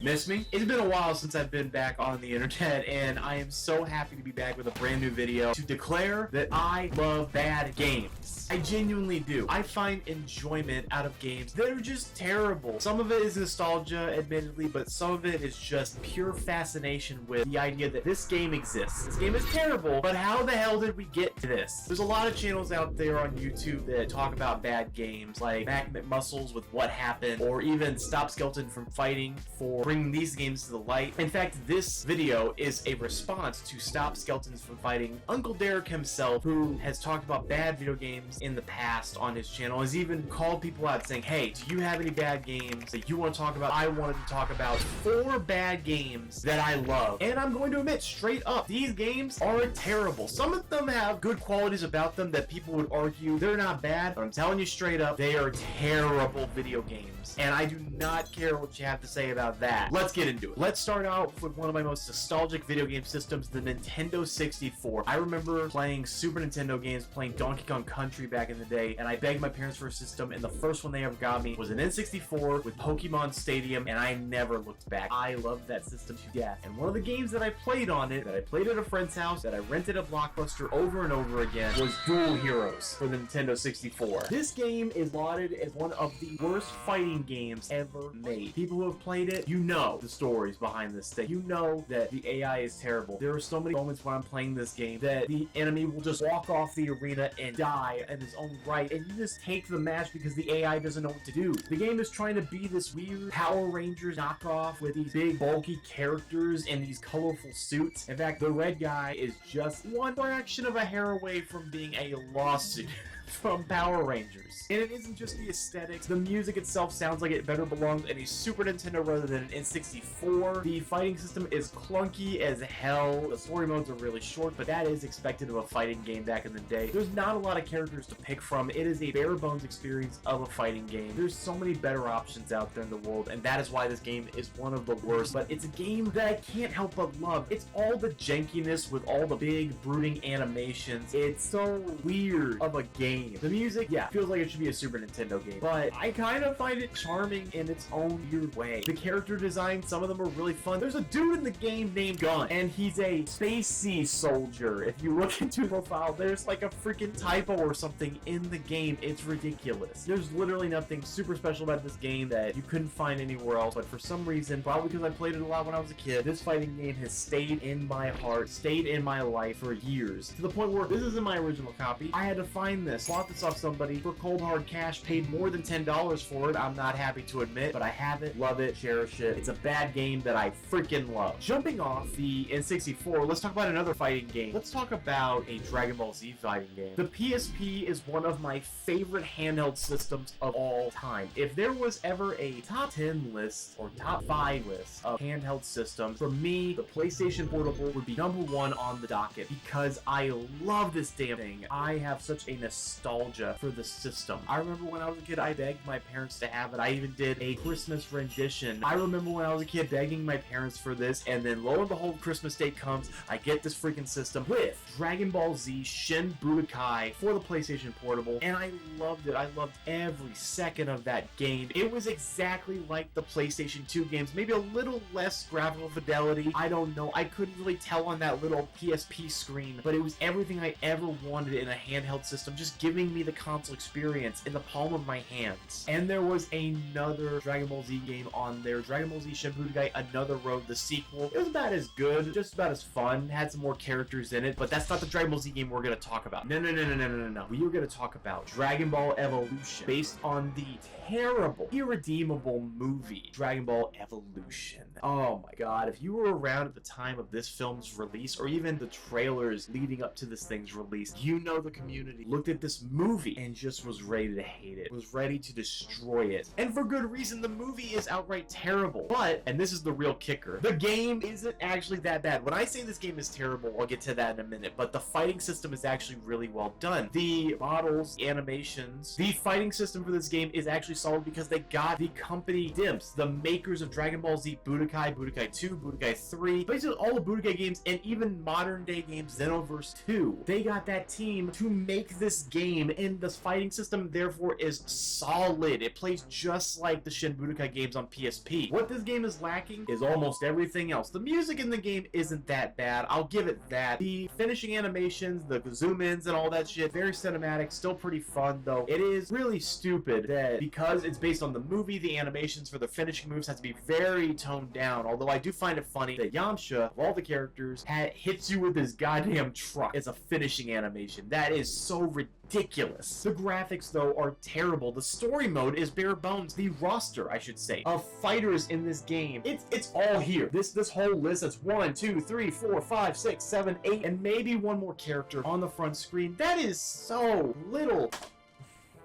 Miss me? It's been a while since I've been back on the internet, and I am so happy to be back with a brand new video to declare that I love bad games. I genuinely do. I find enjoyment out of games that are just terrible. Some of it is nostalgia, admittedly, but some of it is just pure fascination with the idea that this game exists. This game is terrible, but how the hell did we get to this? There's a lot of channels out there on YouTube that talk about bad games, like Mac McMuscles with What Happened, or even Stop Skeleton from Fighting for bringing these games to the light. In fact, this video is a response to Stop Skeletons from Fighting. Uncle Derek himself, who has talked about bad video games in the past on his channel, has even called people out saying, hey, do you have any bad games that you want to talk about? I wanted to talk about 4 bad games that I love. And I'm going to admit straight up, these games are terrible. Some of them have good qualities about them that people would argue they're not bad, but I'm telling you straight up, they are terrible video games. And I do not care what you have to say about that. Let's get into it. Let's start out with one of my most nostalgic video game systems, the Nintendo 64. I remember playing Super Nintendo games, playing Donkey Kong Country back in the day, and I begged my parents for a system, and the first one they ever got me was an N64 with Pokemon Stadium, and I never looked back. I loved that system to death. And one of the games that I played on it, that I played at a friend's house, that I rented at Blockbuster over and over again, was Dual Heroes for the Nintendo 64. This game is lauded as one of the worst fighting games ever made. People who have played it, you know the stories behind this thing. You know that the AI is terrible. There are so many moments when I'm playing this game that the enemy will just walk off the arena and die in his own right, and you just take the match because the AI doesn't know what to do. The game is trying to be this weird Power Rangers knockoff with these big bulky characters in these colorful suits. In fact, the red guy is just one fraction of a hair away from being a lawsuit from Power Rangers. And it isn't just the aesthetics. The music itself sounds like it better belongs in a Super Nintendo rather than an N64. The fighting system is clunky as hell. The story modes are really short, but that is expected of a fighting game back in the day. There's not a lot of characters to pick from. It is a bare bones experience of a fighting game. There's so many better options out there in the world, and that is why this game is one of the worst. But it's a game that I can't help but love. It's all the jankiness with all the big brooding animations. It's so weird of a game. The music, yeah, feels like it should be a Super Nintendo game, but I kind of find it charming in its own weird way. The character design, some of them are really fun. There's a dude in the game named Gun, and he's a spacey soldier. If you look into his profile, there's like a freaking typo or something in the game. It's ridiculous. There's literally nothing super special about this game that you couldn't find anywhere else, but for some reason, probably because I played it a lot when I was a kid, this fighting game has stayed in my heart, stayed in my life for years, to the point where this isn't my original copy. I had to find this, bought this off somebody for cold hard cash, paid more than $10 for it. I'm not happy to admit, but I have it, love it, cherish it. It's a bad game that I freaking love. Jumping off the N64, let's talk about another fighting game. Let's talk about a Dragon Ball Z fighting game. The PSP is one of my favorite handheld systems of all time. If there was ever a top 10 list or top 5 list of handheld systems, for me, the PlayStation Portable would be #1 on the docket because I love this damn thing. I have such a nostalgia for the system. I remember when I was a kid, I begged my parents to have it. I even did a Christmas rendition. I remember when I was a kid begging my parents for this, and then lo and behold, Christmas Day comes, I get this freaking system with Dragon Ball Z Shin Budokai for the PlayStation Portable, and I loved it. I loved every second of that game. It was exactly like the PlayStation 2 games, maybe a little less graphical fidelity. I don't know. I couldn't really tell on that little PSP screen, but it was everything I ever wanted in a handheld system, just giving me the console experience in the palm of my hands. And there was another Dragon Ball Z game on there, Dragon Ball Z Shin Budokai Another Road, the sequel. It was about as good, just about as fun, had some more characters in it, but that's not the Dragon Ball Z game we're going to talk about. No. We are going to talk about Dragon Ball Evolution, based on the terrible, irredeemable movie, Dragon Ball Evolution. Oh my god, if you were around at the time of this film's release, or even the trailers leading up to this thing's release, you know the community looked at this movie and just was ready to hate it, was ready to destroy it. And for good reason. The movie is outright terrible. But, and this is the real kicker, the game isn't actually that bad. When I say this game is terrible, I'll get to that in a minute, but the fighting system is actually really well done. The models, the animations, the fighting system for this game is actually solid because they got the company Dimps, the makers of Dragon Ball Z Budokai, Budokai 2, Budokai 3, basically all the Budokai games, and even modern day games, Xenoverse 2. They got that team to make this game game, and this fighting system therefore is solid. It plays just like the Shin Budokai games on PSP. What this game is lacking is almost everything else. The music in the game isn't that bad, I'll give it that. The finishing animations, the zoom-ins and all that shit, very cinematic, still pretty fun though. It is really stupid that because it's based on the movie, the animations for the finishing moves has to be very toned down, although I do find it funny that Yamcha, of all the characters, hits you with his goddamn truck as a finishing animation. That is so ridiculous. The graphics, though, are terrible. The story mode is bare bones. The roster, I should say, of fighters in this game, it's all here. This whole list, that's 1, 2, 3, 4, 5, 6, 7, 8, and maybe one more character on the front screen. That is so little.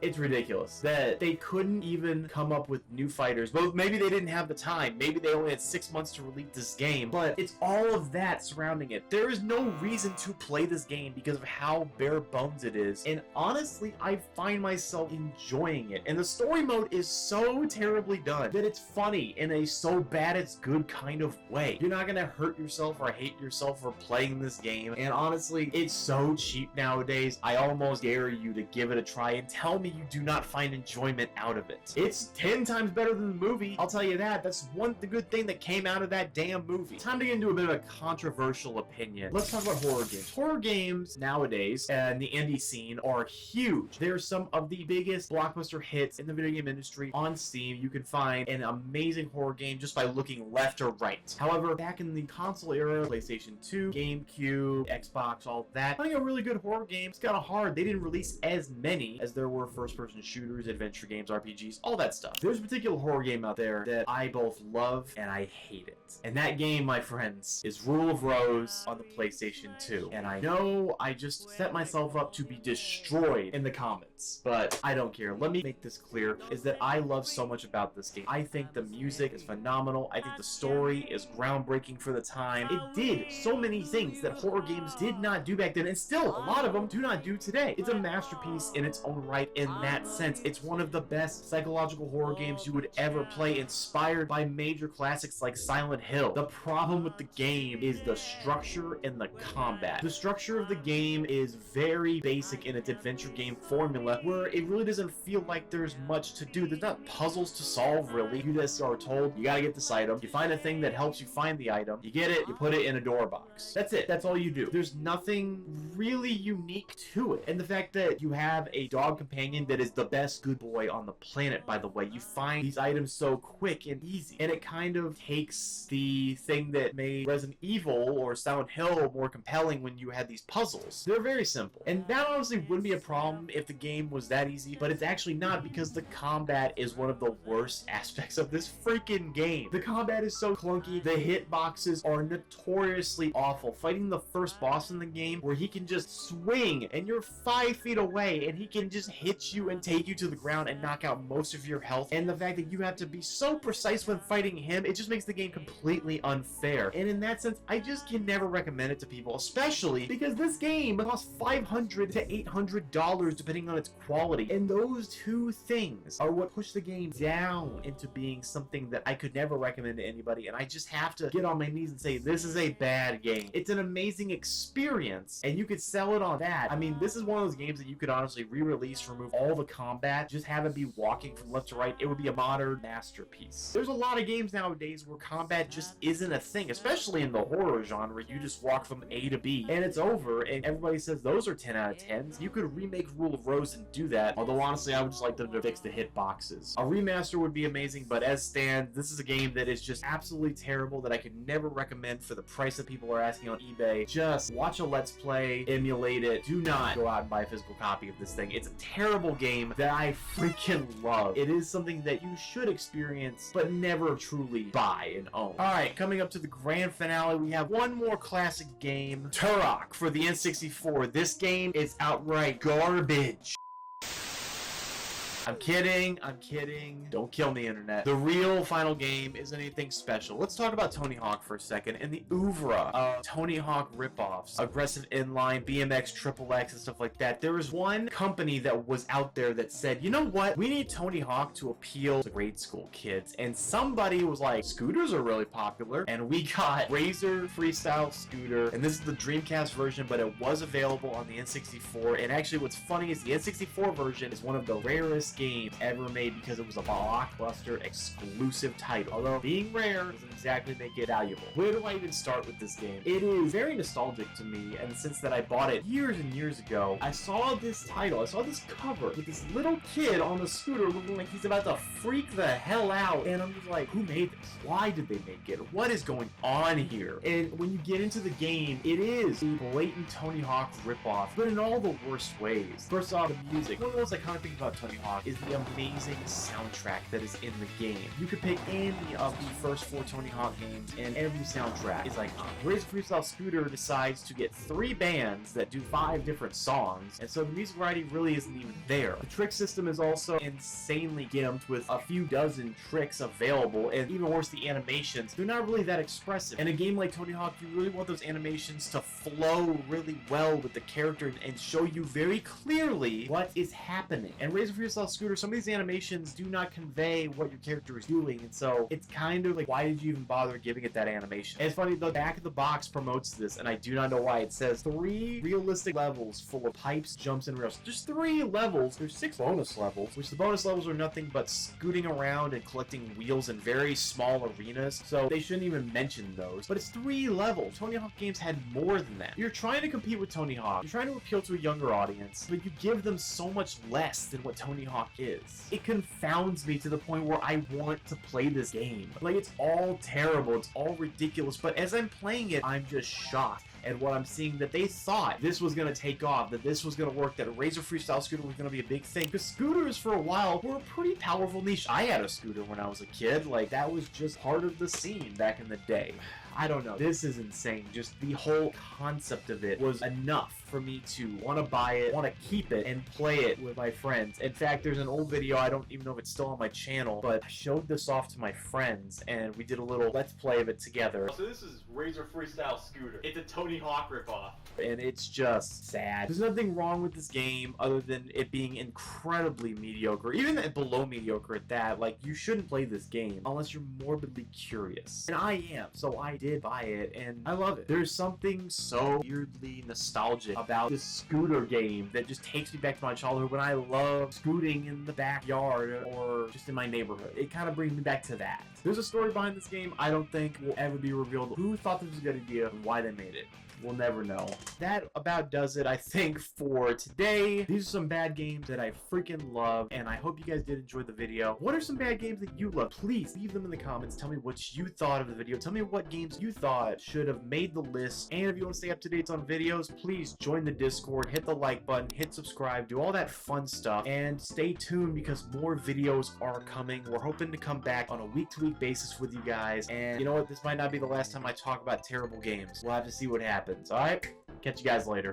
It's ridiculous that they couldn't even come up with new fighters. Well, maybe they didn't have the time. Maybe they only had 6 months to release this game. But it's all of that surrounding it. There is no reason to play this game because of how bare bones it is. And honestly, I find myself enjoying it. And the story mode is so terribly done that it's funny in a so bad it's good kind of way. You're not gonna hurt yourself or hate yourself for playing this game. And honestly, it's so cheap nowadays. I almost dare you to give it a try and tell me you do not find enjoyment out of it. It's 10 times better than the movie, I'll tell you that. That's one good thing that came out of that damn movie. Time to get into a bit of a controversial opinion. Let's talk about horror games. Horror games nowadays and the indie scene are huge. They're some of the biggest blockbuster hits in the video game industry. On Steam, you can find an amazing horror game just by looking left or right. However, back in the console era, PlayStation 2, GameCube, Xbox, all that, finding a really good horror game, it's kind of hard. They didn't release as many as there were first-person shooters, adventure games, RPGs, all that stuff. There's a particular horror game out there that I both love and I hate it. And that game, my friends, is Rule of Rose on the PlayStation 2. And I know I just set myself up to be destroyed in the comments, but I don't care. Let me make this clear, is that I love so much about this game. I think the music is phenomenal. I think the story is groundbreaking for the time. It did so many things that horror games did not do back then, and still, a lot of them do not do today. It's a masterpiece in its own right in that sense. It's one of the best psychological horror games you would ever play, inspired by major classics like Silent Hill. The problem with the game is the structure and the combat. The structure of the game is very basic in its adventure game formula, where it really doesn't feel like there's much to do. There's not puzzles to solve, really. You just are told, you gotta get this item. You find a thing that helps you find the item. You get it, you put it in a door box. That's it. That's all you do. There's nothing really unique to it. And the fact that you have a dog companion that is the best good boy on the planet, by the way. You find these items so quick and easy. And it kind of takes the thing that made Resident Evil or Silent Hill more compelling when you had these puzzles. They're very simple. And that honestly wouldn't be a problem if the game was that easy, but it's actually not, because the combat is one of the worst aspects of this freaking game. The combat is so clunky. The hitboxes are notoriously awful. Fighting the first boss in the game, where he can just swing and you're 5 feet away and he can just hit you and take you to the ground and knock out most of your health, and the fact that you have to be so precise when fighting him, it just makes the game completely unfair. And in that sense, I just can never recommend it to people, especially because this game costs $500 to $800 depending on its quality, and those two things are what push the game down into being something that I could never recommend to anybody. And I just have to get on my knees and say, this is a bad game. It's an amazing experience, and you could sell it on that. I mean, this is one of those games that you could honestly re-release, remove all the combat, just have it be walking from left to right. It would be a modern masterpiece. There's a lot of games nowadays where combat just isn't a thing, especially in the horror genre. You just walk from A to B and it's over, and everybody says those are 10 out of 10s. You could remake Rule of Rose and do that, although honestly I would just like them to fix the hitboxes. A remaster would be amazing, but as stands, this is a game that is just absolutely terrible, that I could never recommend for the price that people are asking on eBay. Just watch a Let's Play, emulate it. Do not go out and buy a physical copy of this thing. It's a terrible game that I freaking love. It is something that you should experience, but never truly buy and own. Alright, coming up to the grand finale, we have one more classic game, Turok for the N64. This game is outright garbage. I'm kidding. I'm kidding. Don't kill me, internet. The real final game isn't anything special. Let's talk about Tony Hawk for a second and the oeuvre of Tony Hawk ripoffs, aggressive inline, BMX, Triple X, and stuff like that. There was one company that was out there that said, you know what? We need Tony Hawk to appeal to grade school kids. And somebody was like, scooters are really popular. And we got Razor Freestyle Scooter. And this is the Dreamcast version, but it was available on the N64. And actually, what's funny is the N64 version is one of the rarest games ever made because it was a blockbuster exclusive title. Although being rare doesn't exactly make it valuable. Where do I even start with this game? It is very nostalgic to me, and since that I bought it years and years ago, I saw this title, I saw this cover with this little kid on the scooter looking like he's about to freak the hell out, and I'm just like, who made this? Why did they make it? What is going on here? And when you get into the game, it is a blatant Tony Hawk ripoff, but in all the worst ways. First off, the music. One of the most iconic things about Tony Hawk is the amazing soundtrack that is in the game. You could pick any of the first 4 Tony Hawk games, and every soundtrack is iconic. Razor Freestyle Scooter decides to get 3 bands that do 5 different songs, and so the music variety really isn't even there. The trick system is also insanely gimped with a few dozen tricks available, and even worse, the animations, they're not really that expressive. In a game like Tony Hawk, you really want those animations to flow really well with the character and show you very clearly what is happening. And Razor Freestyle Scooter, some of these animations do not convey what your character is doing, and so it's kind of like, why did you even bother giving it that animation? And it's funny, the back of the box promotes this, and I do not know why. It says 3 realistic levels full of pipes, jumps, and rails. Just 3 levels. There's 6 bonus levels, which the bonus levels are nothing but scooting around and collecting wheels in very small arenas, so they shouldn't even mention those. But it's 3 levels. Tony Hawk games had more than that. You're trying to compete with Tony Hawk. You're trying to appeal to a younger audience, but you give them so much less than what Tony Hawk is. It confounds me to the point where I want to play this game. Like, it's all terrible. It's all ridiculous, but as I'm playing it, I'm just shocked at what I'm seeing, that they thought this was going to take off, that this was going to work, that a Razor Freestyle Scooter was going to be a big thing. Because scooters, for a while, were a pretty powerful niche. I had a scooter when I was a kid. Like, that was just part of the scene back in the day. I don't know. This is insane. Just the whole concept of it was enough for me to want to buy it, want to keep it, and play it with my friends. In fact, there's an old video, I don't even know if it's still on my channel, but I showed this off to my friends, and we did a little let's play of it together. So this is Razor Freestyle Scooter. It's a Tony Hawk ripoff. And it's just sad. There's nothing wrong with this game other than it being incredibly mediocre, even below mediocre at that. Like, you shouldn't play this game unless you're morbidly curious. And I am, so I did buy it, and I love it. There's something so weirdly nostalgic about this scooter game that just takes me back to my childhood when I loved scooting in the backyard or just in my neighborhood. It kind of brings me back to that. There's a story behind this game I don't think will ever be revealed. Who thought this was a good idea and why they made it? We'll never know. That about does it, I think, for today. These are some bad games that I freaking love, and I hope you guys did enjoy the video. What are some bad games that you love? Please leave them in the comments. Tell me what you thought of the video. Tell me what games you thought should have made the list. And if you want to stay up to date on videos, please join the Discord, hit the like button, hit subscribe, do all that fun stuff, and stay tuned because more videos are coming. We're hoping to come back on a week-to-week basis with you guys, and you know what? This might not be the last time I talk about terrible games. We'll have to see what happens. Alright? Catch you guys later.